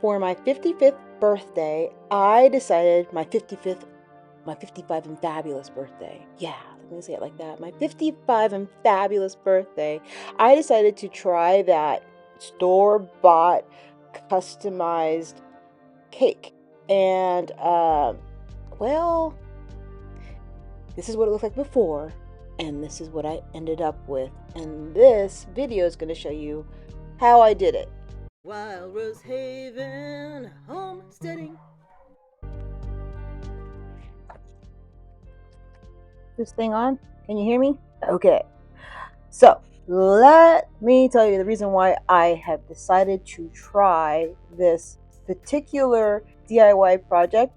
For my 55th birthday, I decided my 55 and fabulous birthday. Yeah, let me say it like that. My 55 and fabulous birthday, I decided to try that store-bought customized cake. And well, this is what it looked like before, and this is what I ended up with. And this video is going to show you how I did it. Wild Rose Haven Homesteading. This thing on? Can you hear me? Okay. So let me tell you the reason why I have decided to try this particular DIY project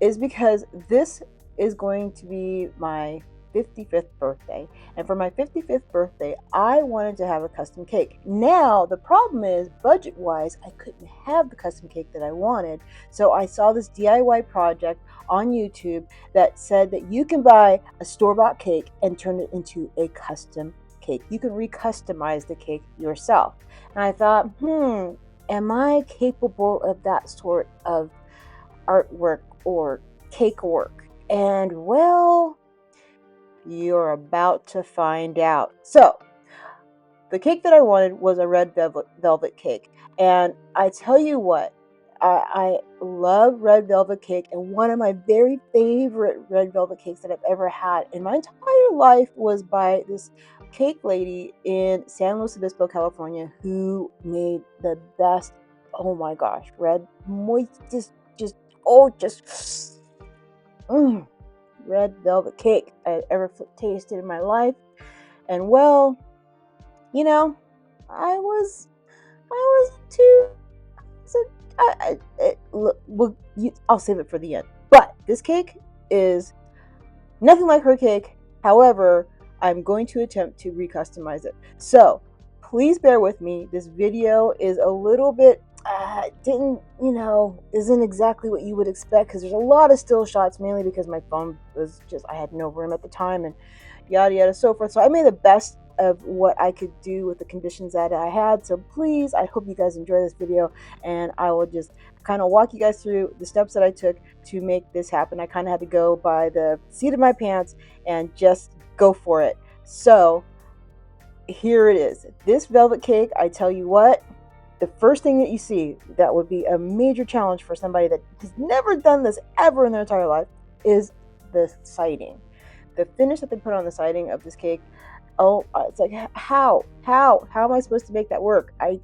is because this is going to be my 55th birthday, and for my 55th birthday I wanted to have a custom cake. Now the problem is, budget wise, I couldn't have the custom cake that I wanted, so I saw this DIY project on YouTube that said that you can buy a store-bought cake and turn it into a custom cake. You can re-customize the cake yourself, and I thought, am I capable of that sort of artwork or cake work? And well, you're about to find out. So the cake that I wanted was a red velvet cake, and I tell you what, I love red velvet cake, and one of my very favorite red velvet cakes that I've ever had in my entire life was by this cake lady in San Luis Obispo, California, who made the best, oh my gosh, red red velvet cake I ever tasted in my life. And well, you know, I'll save it for the end. But this cake is nothing like her cake. However, I'm going to attempt to re-customize it. So please bear with me. This video is a little bit isn't exactly what you would expect, because there's a lot of still shots, mainly because my phone was I had no room at the time, and yada yada so forth. So I made the best of what I could do with the conditions that I had. So please, I hope you guys enjoy this video, and I will just kind of walk you guys through the steps that I took to make this happen. I kind of had to go by the seat of my pants and just go for it. So here it is. This velvet cake, I tell you what, the first thing that you see that would be a major challenge for somebody that has never done this ever in their entire life is the siding. The finish that they put on the siding of this cake, oh, it's like, how am I supposed to make that work? I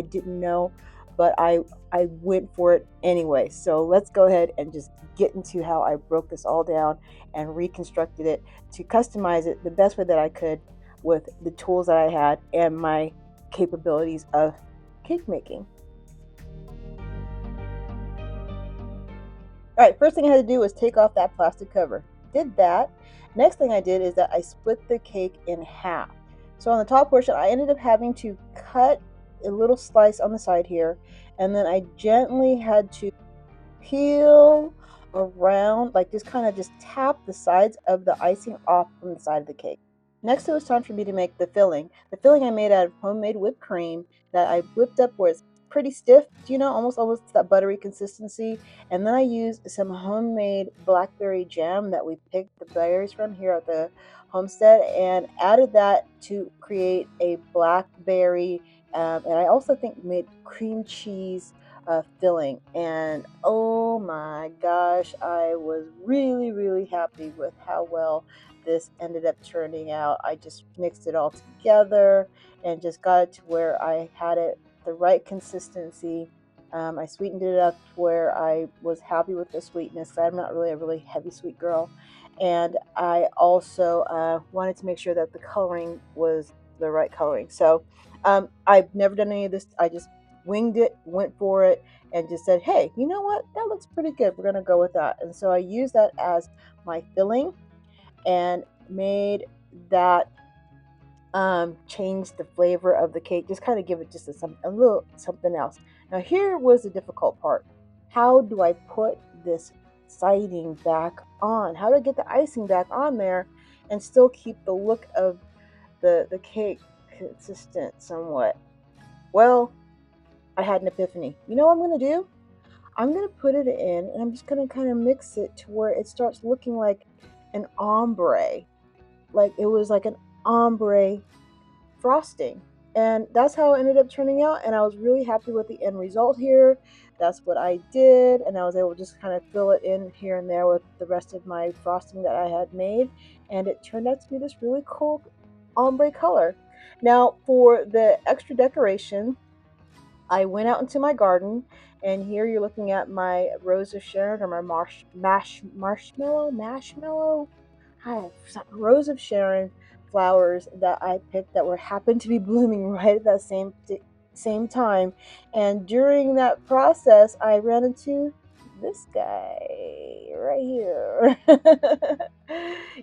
didn't know, but I went for it anyway. So let's go ahead and just get into how I broke this all down and reconstructed it to customize it the best way that I could with the tools that I had and my capabilities of cake making. All right, first thing I had to do was take off that plastic cover. Did that. Next thing I did is that I split the cake in half. So on the top portion, I ended up having to cut a little slice on the side here, and then I gently had to peel around, like just kind of just tap the sides of the icing off from the side of the cake. Next, it was time for me to make the filling. The filling I made out of homemade whipped cream that I whipped up where it's pretty stiff, almost that buttery consistency. And then I used some homemade blackberry jam that we picked the berries from here at the homestead, and added that to create a blackberry, and I also think made cream cheese filling. And oh my gosh, I was really, really happy with how well this ended up turning out. I just mixed it all together and just got it to where I had it the right consistency. I sweetened it up where I was happy with the sweetness. I'm not really a really heavy sweet girl, and I also wanted to make sure that the coloring was the right coloring. So I've never done any of this. I just winged it, went for it, and just said, hey, you know what, that looks pretty good, we're gonna go with that. And so I used that as my filling and made that change the flavor of the cake, just kind of give it just a little something else. Now here was the difficult part. How do I put this siding back on? How do I get the icing back on there and still keep the look of the cake consistent somewhat? Well, I had an epiphany. You know what I'm going to do? I'm going to put it in, and I'm just going to kind of mix it to where it starts looking like an ombre. Like it was like an ombre frosting. And that's how it ended up turning out. And I was really happy with the end result here. That's what I did. And I was able to just kind of fill it in here and there with the rest of my frosting that I had made. And it turned out to be this really cool ombre color. Now, for the extra decoration, I went out into my garden, and here you're looking at my Rose of Sharon, or my marshmallow. Hi, Rose of Sharon flowers that I picked that were happened to be blooming right at that same time. And during that process, I ran into this guy right here.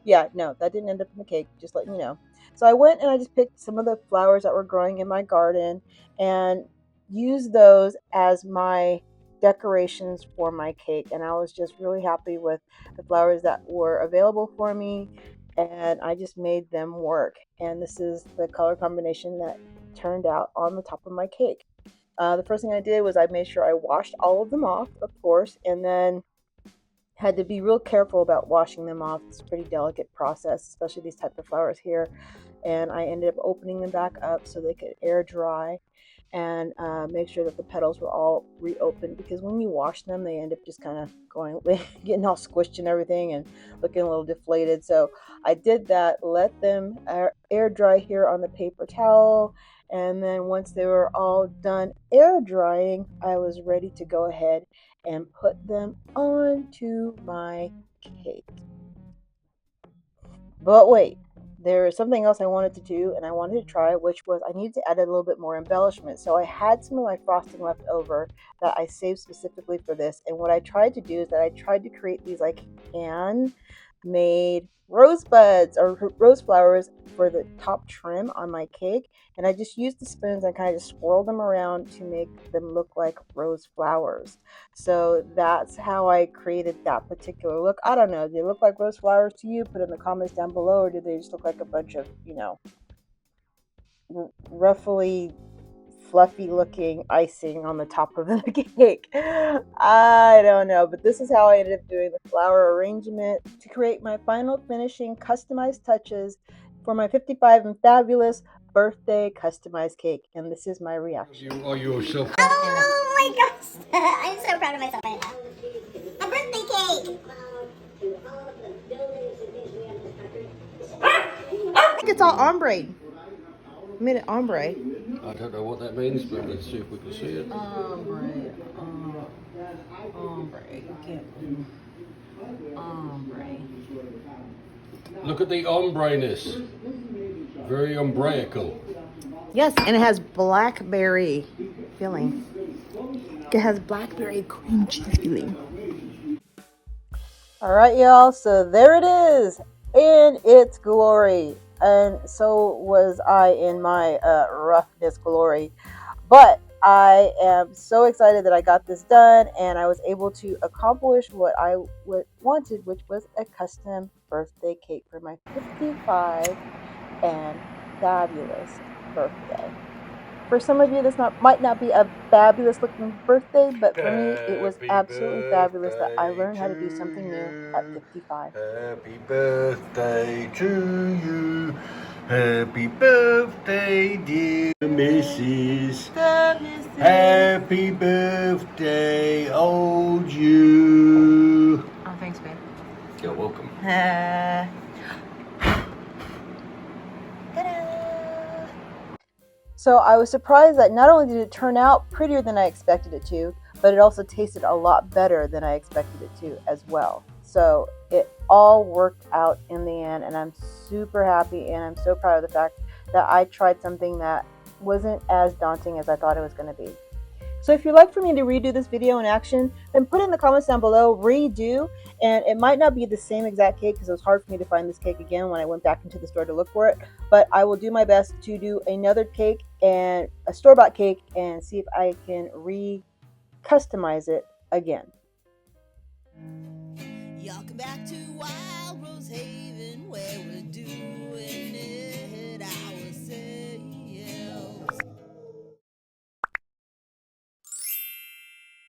Yeah, no, that didn't end up in the cake, just letting you know. So I went and I just picked some of the flowers that were growing in my garden and used those as my decorations for my cake. And I was just really happy with the flowers that were available for me, and I just made them work. And this is the color combination that turned out on the top of my cake. The first thing I did was I made sure I washed all of them off, of course, and then had to be real careful about washing them off. It's a pretty delicate process, especially these type of flowers here. And I ended up opening them back up so they could air dry, and make sure that the petals were all reopened, because when you wash them, they end up just kind of going, getting all squished and everything and looking a little deflated. So I did that, let them air dry here on the paper towel. And then once they were all done air drying, I was ready to go ahead and put them onto my cake. But wait, there is something else I wanted to do, and I wanted to try, which was I needed to add a little bit more embellishment. So I had some of my frosting left over that I saved specifically for this. And what I tried to do is that I tried to create these like handmade rosebuds or rose flowers for the top trim on my cake. And I just used the spoons and kind of just swirled them around to make them look like rose flowers. So that's how I created that particular look. I don't know, do they look like rose flowers to you? Put in the comments down below, or do they just look like a bunch of, roughly fluffy looking icing on the top of the cake? I don't know, but this is how I ended up doing the flower arrangement to create my final finishing customized touches for my 55 and fabulous birthday customized cake. And this is my reaction. You are yourself. Oh my gosh! I'm so proud of myself right now. A birthday cake! I think it's all ombre. I made it ombre. I don't know what that means, but let's see if we can see it. Ombre. Ombre. Look at the ombre-ness. Very ombraical. Yes, and it has blackberry filling. It has blackberry cream cheese filling. All right, y'all. So there it is in its glory. And so was I in my roughness glory. But I am so excited that I got this done, and I was able to accomplish what I wanted, which was a custom birthday cake for my 55 and fabulous birthday. For some of you, this might not be a fabulous looking birthday, but for me, it was absolutely fabulous that I learned how to do something new at 55. Happy birthday to you. Happy birthday, dear Mrs. Happy birthday, old you. Oh, thanks, babe. You're welcome. So I was surprised that not only did it turn out prettier than I expected it to, but it also tasted a lot better than I expected it to as well. So it all worked out in the end, and I'm super happy, and I'm so proud of the fact that I tried something that wasn't as daunting as I thought it was going to be. So if you'd like for me to redo this video in action, then put in the comments down below, redo, and it might not be the same exact cake because it was hard for me to find this cake again when I went back into the store to look for it, but I will do my best to do another cake and a store-bought cake and see if I can customize it again. Y'all come back